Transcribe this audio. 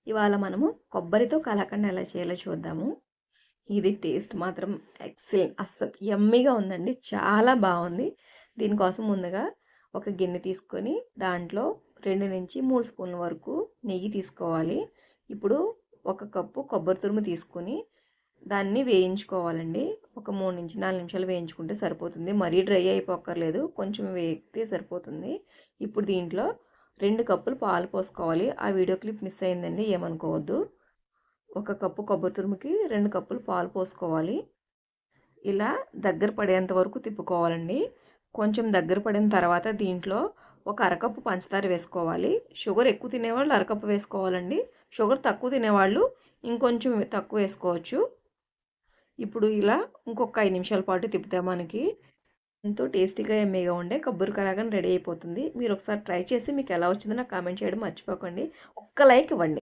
ఇవాళ మనము కొబ్బరితో కలాకండ్ ఎలా చేయాలో చూద్దాము. ఇది టేస్ట్ మాత్రం ఎక్సలెంట్, అస్సలు యమ్మీగా ఉందండి. చాలా బాగుంది. దీనికోసం ముందుగా ఒక గిన్నె తీసుకొని దాంట్లో 2-3 స్పూన్ల వరకు నెయ్యి తీసుకోవాలి. ఇప్పుడు ఒక కప్పు కొబ్బరి తురుము తీసుకొని దాన్ని వేయించుకోవాలండి. ఒక 3-4 నిమిషాలు వేయించుకుంటే సరిపోతుంది. మరీ డ్రై అయిపోక్కర్లేదు, కొంచెం వేగితే సరిపోతుంది. ఇప్పుడు దీంట్లో 2 కప్పులు పాలు పోసుకోవాలి. ఆ వీడియో క్లిప్ మిస్ అయిందండి, ఏమనుకోవద్దు. ఒక కప్పు కొబ్బరి తురుముకి 2 కప్పులు పాలు పోసుకోవాలి. ఇలా దగ్గర పడేంత వరకు తిప్పుకోవాలండి. కొంచెం దగ్గర పడిన తర్వాత దీంట్లో ఒక అరకప్పు పంచదార వేసుకోవాలి. షుగర్ ఎక్కువ తినేవాళ్ళు అరకప్పు వేసుకోవాలండి. షుగర్ తక్కువ తినేవాళ్ళు ఇంకొంచెం తక్కువ వేసుకోవచ్చు. ఇప్పుడు ఇలా ఇంకొక 5 నిమిషాల పాటు తిప్పితే మనకి ఎంతో టేస్టీగా ఎమ్మీగా ఉండే కొబ్బరి కలాకండ్ రెడీ అయిపోతుంది. మీరు ఒకసారి ట్రై చేసి మీకు ఎలా వచ్చిందో నాకు కామెంట్ చేయడం మర్చిపోకండి. ఒక్క లైక్ ఇవ్వండి.